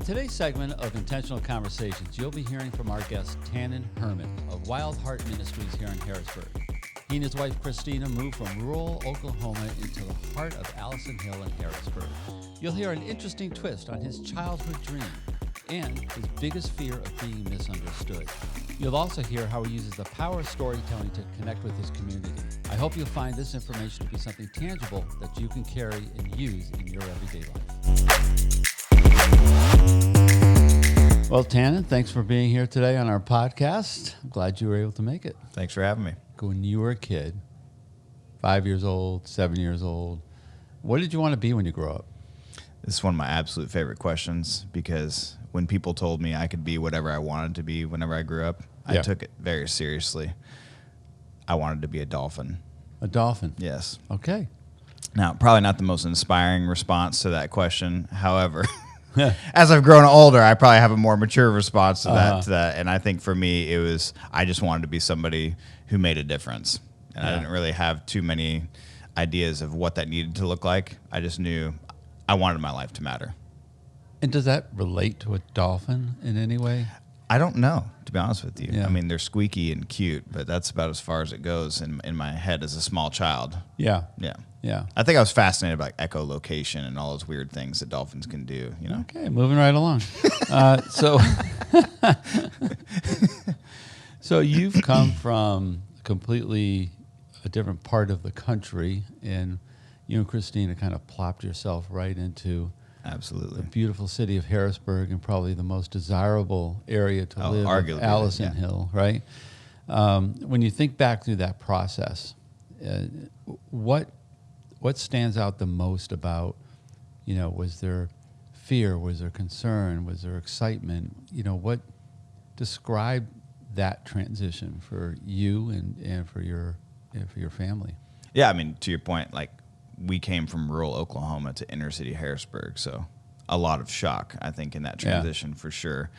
today's segment of Intentional Conversations, you'll be hearing from our guest, Tannon Herman of Wildheart Ministries here in Harrisburg. He and his wife, Cristina, moved from rural Oklahoma into the heart of Allison Hill in Harrisburg. You'll hear an interesting twist on his childhood dream and his biggest fear of being misunderstood. You'll also hear how he uses the power of storytelling to connect with his community. I hope you'll find this information to be something tangible that you can carry and use in your everyday life. Well, Tannon, thanks for being here today on our podcast. I'm glad you were able to make it. Thanks for having me. When you were a kid, 5 years old, 7 years old, what did you want to be when you grow up? This is one of my absolute favorite questions because when people told me I could be whatever I wanted to be whenever I grew up, I took it very seriously. I wanted to be a dolphin. A dolphin? Yes. Okay. Now, probably not the most inspiring response to that question. However, as I've grown older, I probably have a more mature response to that. And I think for me, it was I just wanted to be somebody who made a difference. And I didn't really have too many ideas of what that needed to look like. I just knew I wanted my life to matter. And does that relate to a dolphin in any way? I don't know, to be honest with you. Yeah. I mean, they're squeaky and cute, but that's about as far as it goes in my head as a small child. Yeah. Yeah. Yeah. I think I was fascinated by echolocation and all those weird things that dolphins can do, you know? Okay, moving right along. So you've come from completely a different part of the country, and you and Cristina kind of plopped yourself right into Absolutely. the beautiful city of Harrisburg and probably the most desirable area to live, arguably, Allison Hill, right? When you think back through that process, what stands out the most about, was there fear, was there concern, was there excitement? What described that transition for you and for your family? Yeah, I mean, to your point, like we came from rural Oklahoma to inner city Harrisburg, so a lot of shock, I think, in that transition for sure.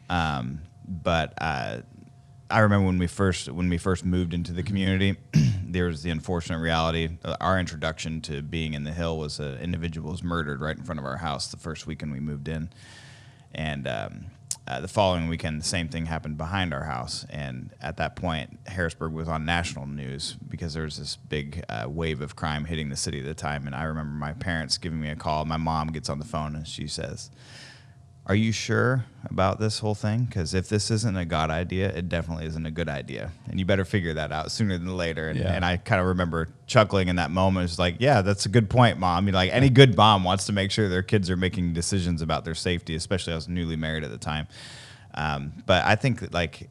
But I remember when we first moved into the community, there was the unfortunate reality. Our introduction to being in the Hill was an individual was murdered right in front of our house the first weekend we moved in, and the following weekend, the same thing happened behind our house. And at that point, Harrisburg was on national news because there was this big wave of crime hitting the city at the time. And I remember my parents giving me a call. My mom gets on the phone and she says, "Are you sure about this whole thing? Because if this isn't a God idea, it definitely isn't a good idea. And you better figure that out sooner than later." And I kind of remember chuckling in that moment. It's like, yeah, that's a good point, Mom. I mean, like any good mom wants to make sure their kids are making decisions about their safety, especially I was newly married at the time. But I think like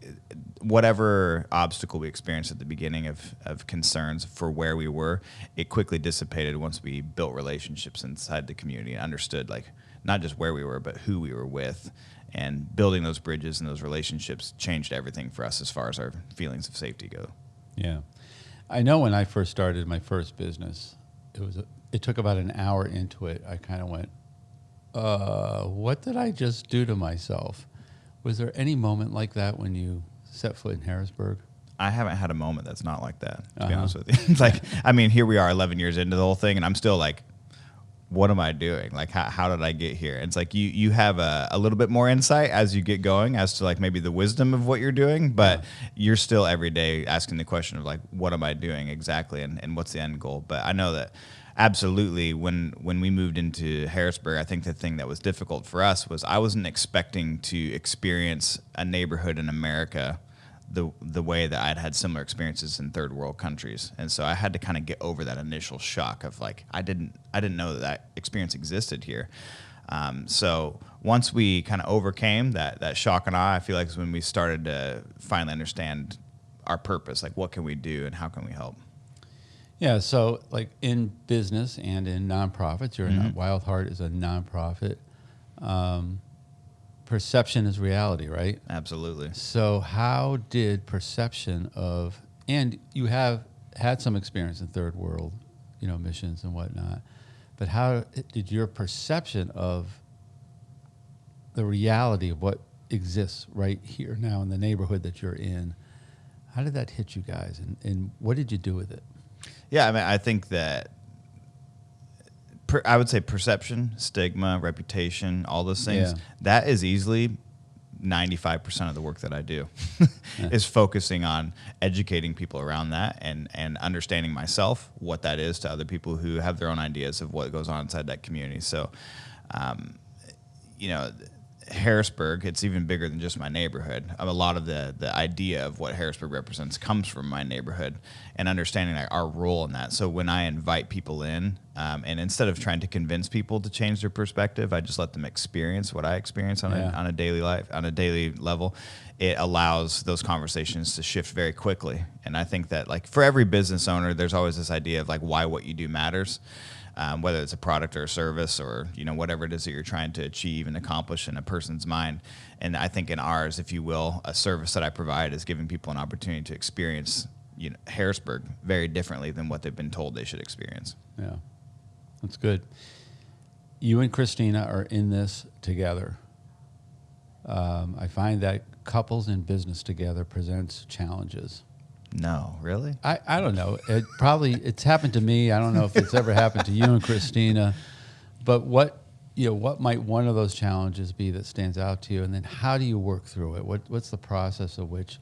whatever obstacle we experienced at the beginning of concerns for where we were, it quickly dissipated once we built relationships inside the community and understood like not just where we were, but who we were with. And building those bridges and those relationships changed everything for us as far as our feelings of safety go. Yeah. I know when I first started my first business, it took about an hour into it. I kind of went, what did I just do to myself? Was there any moment like that when you set foot in Harrisburg? I haven't had a moment that's not like that, to be honest with you. It's like, I mean, here we are 11 years into the whole thing, and I'm still like, what am I doing? Like, how did I get here? And it's like you have a little bit more insight as you get going as to like maybe the wisdom of what you're doing, but you're still every day asking the question of like, what am I doing exactly, and what's the end goal? But I know that absolutely when we moved into Harrisburg, I think the thing that was difficult for us was I wasn't expecting to experience a neighborhood in America the way that I'd had similar experiences in third world countries. And so I had to kind of get over that initial shock of like, I didn't know that experience existed here. So once we kind of overcame that shock and awe, I feel like is when we started to finally understand our purpose, like what can we do and how can we help? Yeah, so like in business and in nonprofits, Wildheart is a nonprofit. Perception is reality, right? Absolutely. So how did perception of, and you have had some experience in third world, missions and whatnot, but how did your perception of the reality of what exists right here now in the neighborhood that you're in, how did that hit you guys, and what did you do with it? Yeah, I mean, I think that I would say perception, stigma, reputation, all those things. Yeah. That is easily 95% of the work that I do is focusing on educating people around that and understanding myself, what that is to other people who have their own ideas of what goes on inside that community. So, Harrisburg, it's even bigger than just my neighborhood. A lot of the idea of what Harrisburg represents comes from my neighborhood and understanding our role in that. So when I invite people in, and instead of trying to convince people to change their perspective, I just let them experience what I experience on a daily level. It allows those conversations to shift very quickly. And I think that, like, for every business owner, there's always this idea of like why what you do matters. Whether it's a product or a service or, whatever it is that you're trying to achieve and accomplish in a person's mind. And I think in ours, if you will, a service that I provide is giving people an opportunity to experience, Harrisburg very differently than what they've been told they should experience. Yeah, that's good. You and Cristina are in this together. I find that couples in business together presents challenges. No, really? I don't know. It's happened to me. I don't know if it's ever happened to you and Cristina, but what might one of those challenges be that stands out to you, and then how do you work through it? What's the process of which,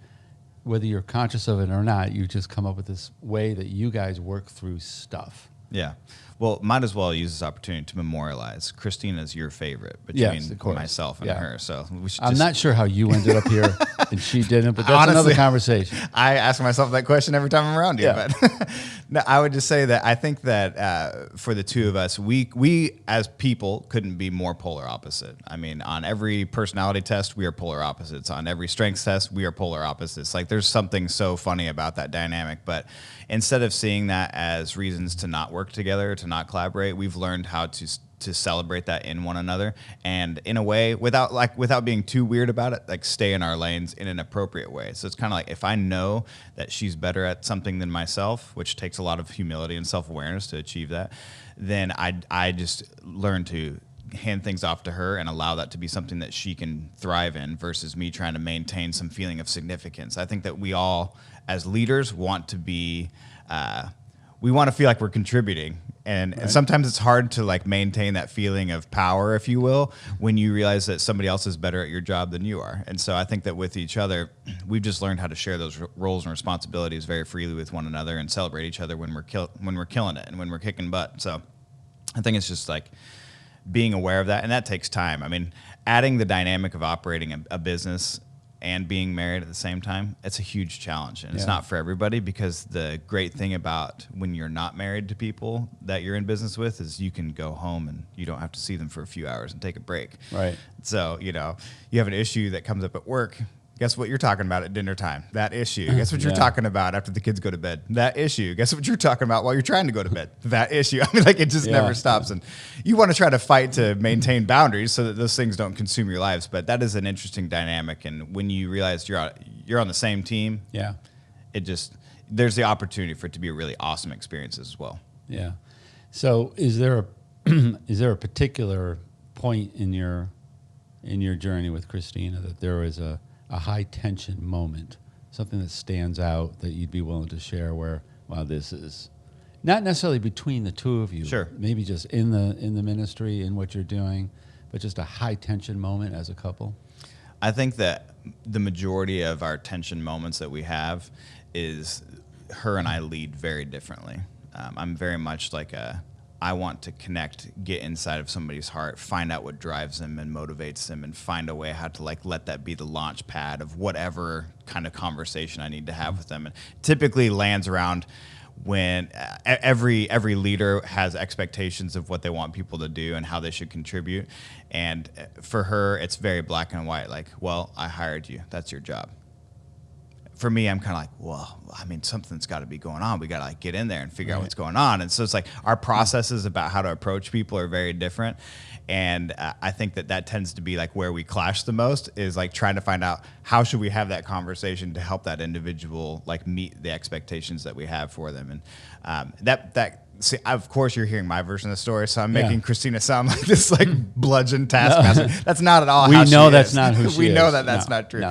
whether you're conscious of it or not, you just come up with this way that you guys work through stuff? Yeah. Well, might as well use this opportunity to memorialize. Christina's your favorite between myself and her. So I'm not sure how you ended up here and she didn't, but that's honestly another conversation. I ask myself that question every time I'm around you. Yeah. But no, I would just say that I think that for the two of us, we as people couldn't be more polar opposite. I mean, on every personality test, we are polar opposites. On every strengths test, we are polar opposites. Like, there's something so funny about that dynamic. But instead of seeing that as reasons to not work together, to not collaborate, we've learned how to celebrate that in one another, and in a way, without being too weird about it, like, stay in our lanes in an appropriate way. So it's kind of like, if I know that she's better at something than myself, which takes a lot of humility and self-awareness to achieve that, then I just learn to hand things off to her and allow that to be something that she can thrive in, versus me trying to maintain some feeling of significance. I think that we all, as leaders, want to be we want to feel like we're contributing. And sometimes it's hard to, like, maintain that feeling of power, if you will, when you realize that somebody else is better at your job than you are. And so I think that with each other, we've just learned how to share those roles and responsibilities very freely with one another and celebrate each other when we're killing it and when we're kicking butt. So I think it's just like being aware of that, and that takes time. I mean, adding the dynamic of operating a business and being married at the same time, it's a huge challenge. And it's not for everybody, because the great thing about when you're not married to people that you're in business with is you can go home and you don't have to see them for a few hours and take a break. Right. So, you have an issue that comes up at work. Guess what you're talking about at dinner time? That issue. Guess what you're talking about after the kids go to bed? That issue. Guess what you're talking about while you're trying to go to bed? That issue. I mean, like, it just never stops. And you want to try to fight to maintain boundaries so that those things don't consume your lives. But that is an interesting dynamic. And when you realize you're on the same team, there's the opportunity for it to be a really awesome experience as well. Yeah. So is there a particular point in your journey with Cristina that there was a high tension moment, something that stands out that you'd be willing to share, where, wow, this is not necessarily between the two of you, sure, maybe just in the ministry, in what you're doing, but just a high tension moment as a couple? I think that the majority of our tension moments that we have is her and I lead very differently. I'm very much like I want to connect, get inside of somebody's heart, find out what drives them and motivates them, and find a way how to, like, let that be the launch pad of whatever kind of conversation I need to have with them. And typically lands around when every leader has expectations of what they want people to do and how they should contribute. And for her, it's very black and white, like, well, I hired you, that's your job. For me, I'm kind of like, well, I mean, something's got to be going on. We got to, like, get in there and figure out what's going on. And so it's like our processes about how to approach people are very different. And I think that tends to be, like, where we clash the most, is, like, trying to find out how should we have that conversation to help that individual, like, meet the expectations that we have for them. And see, of course, you're hearing my version of the story, so I'm making Cristina sound like this, like, bludgeon taskmaster. That's not at all how she is. We know that's not who she is. We know that that's not true.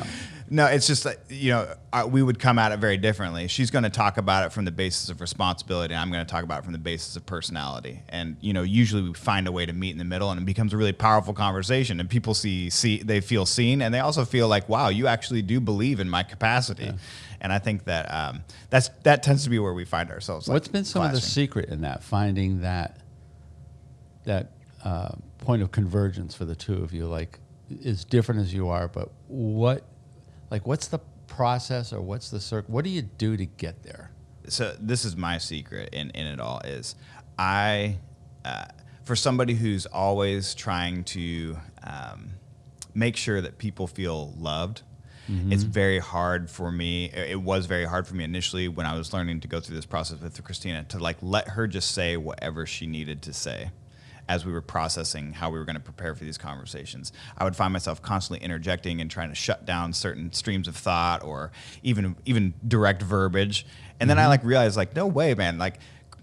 No, it's just that, we would come at it very differently. She's going to talk about it from the basis of responsibility, and I'm going to talk about it from the basis of personality. And, usually we find a way to meet in the middle, and it becomes a really powerful conversation. And people they feel seen, and they also feel like, wow, you actually do believe in my capacity. Yeah. And I think that that tends to be where we find ourselves. What's been some of the secret in that, finding that point of convergence for the two of you, like as different as you are, but what's the process, or what's the circle? What do you do to get there? So this is my secret in it all is for somebody who's always trying to make sure that people feel loved. Mm-hmm. It's very hard for me. It was very hard for me initially when I was learning to go through this process with Cristina to let her just say whatever she needed to say. As we were processing how we were going to prepare for these conversations, I would find myself constantly interjecting and trying to shut down certain streams of thought or even direct verbiage. And then I realized no way, man,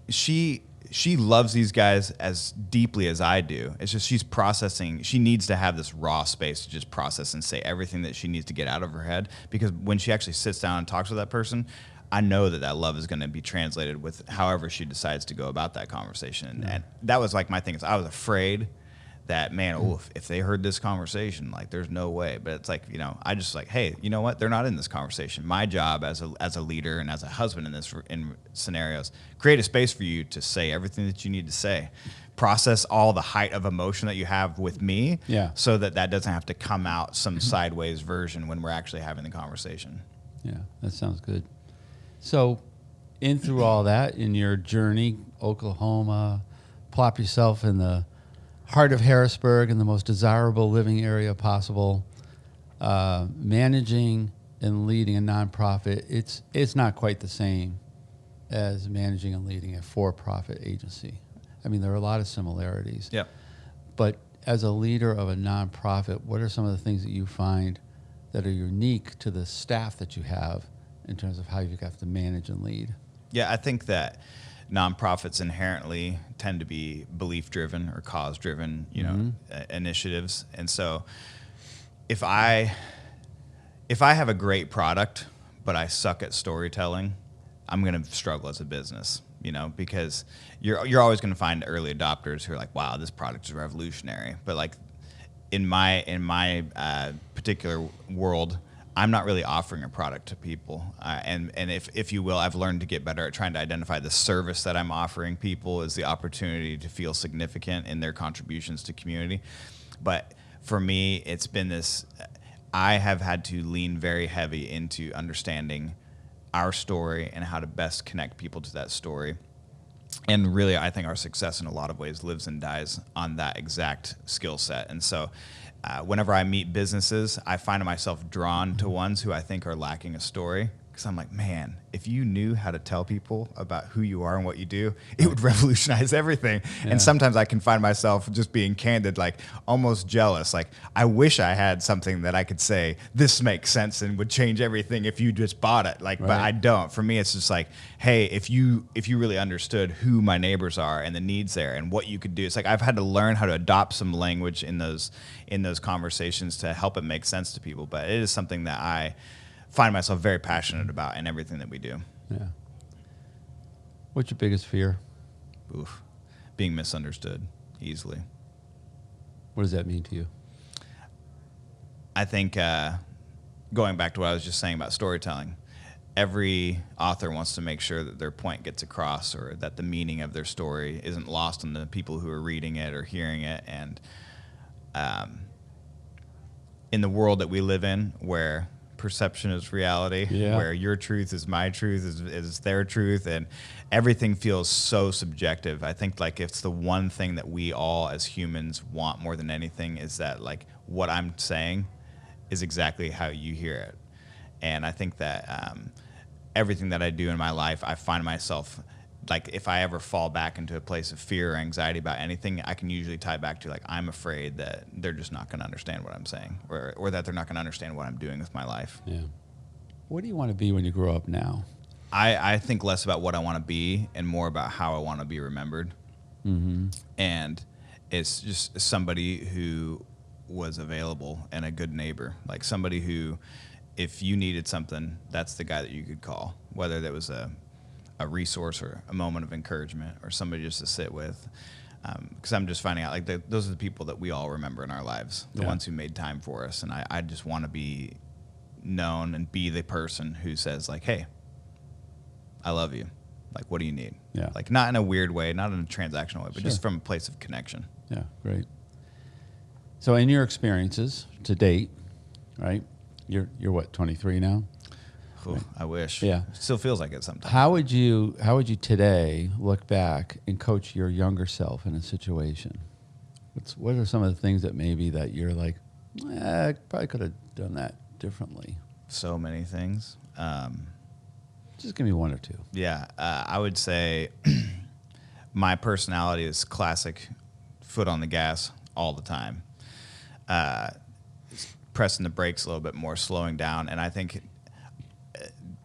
she loves these guys as deeply as I do. It's just she's processing. She needs to have this raw space to just process and say everything that she needs to get out of her head, because when she actually sits down and talks with that person, I know that love is going to be translated with however she decides to go about that conversation. And that was my thing. Is I was afraid that, man, if they heard this conversation, there's no way. But it's I just hey, you know what? They're not in this conversation. My job as a leader and as a husband in scenarios, create a space for you to say everything that you need to say. Process all the height of emotion that you have with me, so that doesn't have to come out some sideways version when we're actually having the conversation. Yeah, that sounds good. So, through all that, in your journey, Oklahoma, plop yourself in the heart of Harrisburg, in the most desirable living area possible, managing and leading a nonprofit. It's not quite the same as managing and leading a for-profit agency. I mean, there are a lot of similarities. Yeah. But as a leader of a nonprofit, what are some of the things that you find that are unique to the staff that you have in terms of how you have to manage and lead? Yeah, I think that nonprofits inherently tend to be belief-driven or cause-driven, initiatives. And so if I have a great product, but I suck at storytelling, I'm going to struggle as a business, because you're always going to find early adopters who are like, wow, this product is revolutionary. But in my particular world, I'm not really offering a product to people. And if you will, I've learned to get better at trying to identify the service that I'm offering people as the opportunity to feel significant in their contributions to community. But for me, it's been this, I have had to lean very heavy into understanding our story and how to best connect people to that story. And really, I think our success in a lot of ways lives and dies on that exact skill set. And so whenever I meet businesses, I find myself drawn to ones who I think are lacking a story. Because I'm like, man, if you knew how to tell people about who you are and what you do, it would revolutionize everything. Yeah. And sometimes I can find myself just being candid, almost jealous. I wish I had something that I could say, this makes sense and would change everything if you just bought it. But I don't. For me, it's just hey, if you really understood who my neighbors are and the needs there and what you could do. It's I've had to learn how to adopt some language in those conversations to help it make sense to people. But it is something that I find myself very passionate about in everything that we do. Yeah. What's your biggest fear? Oof. Being misunderstood easily. What does that mean to you? I think going back to what I was just saying about storytelling, every author wants to make sure that their point gets across or that the meaning of their story isn't lost on the people who are reading it or hearing it. And in the world that we live in, where perception is reality, where your truth is my truth, is their truth, and everything feels so subjective. I think it's the one thing that we all as humans want more than anything is that what I'm saying is exactly how you hear it. And I think that everything that I do in my life, I find myself if I ever fall back into a place of fear or anxiety about anything, I can usually tie back to I'm afraid that they're just not going to understand what I'm saying, or that they're not going to understand what I'm doing with my life. Yeah. What do you want to be when you grow up now? I think less about what I want to be and more about how I want to be remembered. Mm-hmm. And it's just somebody who was available and a good neighbor, somebody who if you needed something, that's the guy that you could call, whether that was a resource or a moment of encouragement or somebody just to sit with. Because I'm just finding out, like, those are the people that we all remember in our lives, the ones who made time for us. And I just want to be known and be the person who says, like, hey, I love you. Like, what do you need? Yeah. Like, not in a weird way, not in a transactional way, but just from a place of connection. Yeah, great. So in your experiences to date, right, you're what, 23 now? Ooh, right. I wish. Yeah. It still feels like it sometimes. How would you today look back and coach your younger self in a situation? What are some of the things that maybe that you're like, I probably could have done that differently? So many things. Just give me one or two. Yeah, I would say my personality is classic foot on the gas all the time. Pressing the brakes a little bit more, slowing down. And I think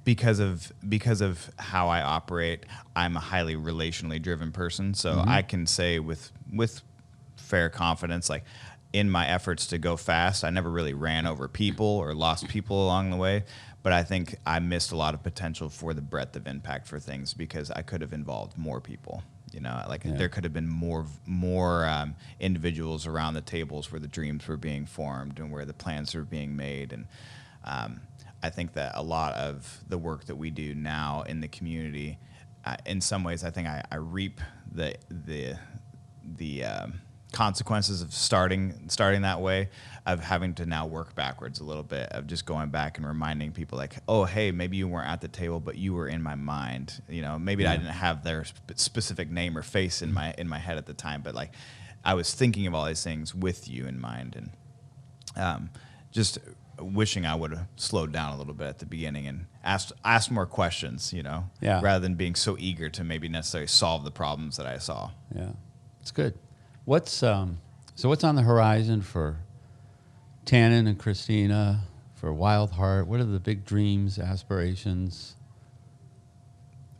because of how I operate, I'm a highly relationally driven person. So I can say with fair confidence, like, in my efforts to go fast, I never really ran over people or lost people along the way. But I think I missed a lot of potential for the breadth of impact for things because I could have involved more people. You know, like there could have been more individuals around the tables where the dreams were being formed and where the plans were being made. And I think that a lot of the work that we do now in the community, in some ways, I think I reap the consequences of starting that way, of having to now work backwards a little bit, of just going back and reminding people, like, oh, hey, maybe you weren't at the table, but you were in my mind. You know, maybe I didn't have their specific name or face in my head at the time, but, like, I was thinking of all these things with you in mind. And just wishing I would have slowed down a little bit at the beginning and asked more questions, you know, rather than being so eager to maybe necessarily solve the problems that I saw. Yeah, it's good. What's on the horizon for Tannon and Cristina, for Wildheart? What are the big dreams, aspirations?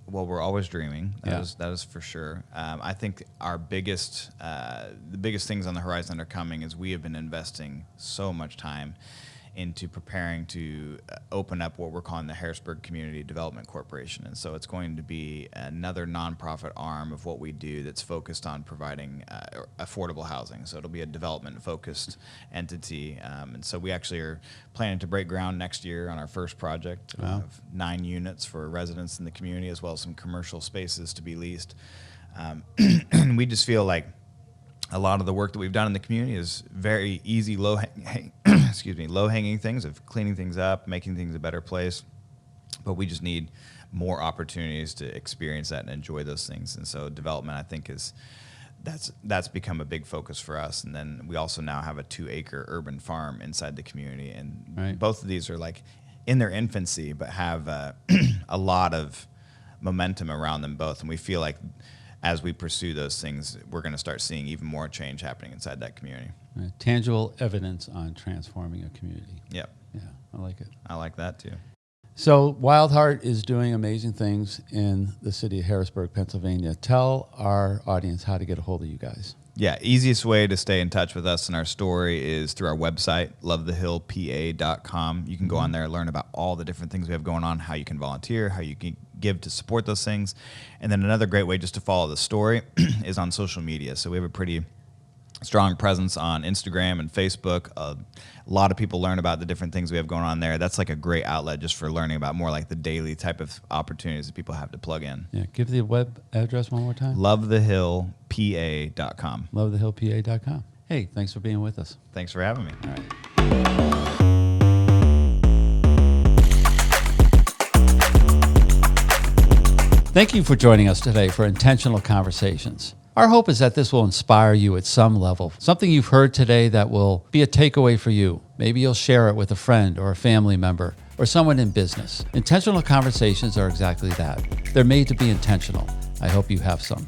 Well, we're always dreaming. That is for sure. I think the biggest things on the horizon that are coming is we have been investing so much time into preparing to open up what we're calling the Harrisburg Community Development Corporation. And so it's going to be another nonprofit arm of what we do that's focused on providing affordable housing. So it'll be a development-focused entity. And so we actually are planning to break ground next year on our first project of 9 units for residents in the community, as well as some commercial spaces to be leased. And we just feel like a lot of the work that we've done in the community is very easy, low-hanging things of cleaning things up, making things a better place. But we just need more opportunities to experience that and enjoy those things. And so development, I think, that's become a big focus for us. And then we also now have a 2-acre urban farm inside the community. And both of these are, like, in their infancy, but have a lot of momentum around them both. And we feel like as we pursue those things, we're going to start seeing even more change happening inside that community. Tangible evidence on transforming a community. Yep. Yeah, I like it. I like that too. So Wildheart is doing amazing things in the city of Harrisburg, Pennsylvania. Tell our audience how to get a hold of you guys. Yeah, easiest way to stay in touch with us and our story is through our website, lovethehillpa.com. You can go on there and learn about all the different things we have going on, how you can volunteer, how you can give to support those things. And then another great way just to follow the story is on social media. So we have a pretty strong presence on Instagram and Facebook. A lot of people learn about the different things we have going on there. That's like a great outlet just for learning about more like the daily type of opportunities that people have to plug in. Yeah, give the web address one more time. lovethehillpa.com. lovethehillpa.com. Hey, thanks for being with us. Thanks for having me. All right. Thank you for joining us today for Intentional Conversations. Our hope is that this will inspire you at some level, something you've heard today that will be a takeaway for you. Maybe you'll share it with a friend or a family member or someone in business. Intentional conversations are exactly that. They're made to be intentional. I hope you have some.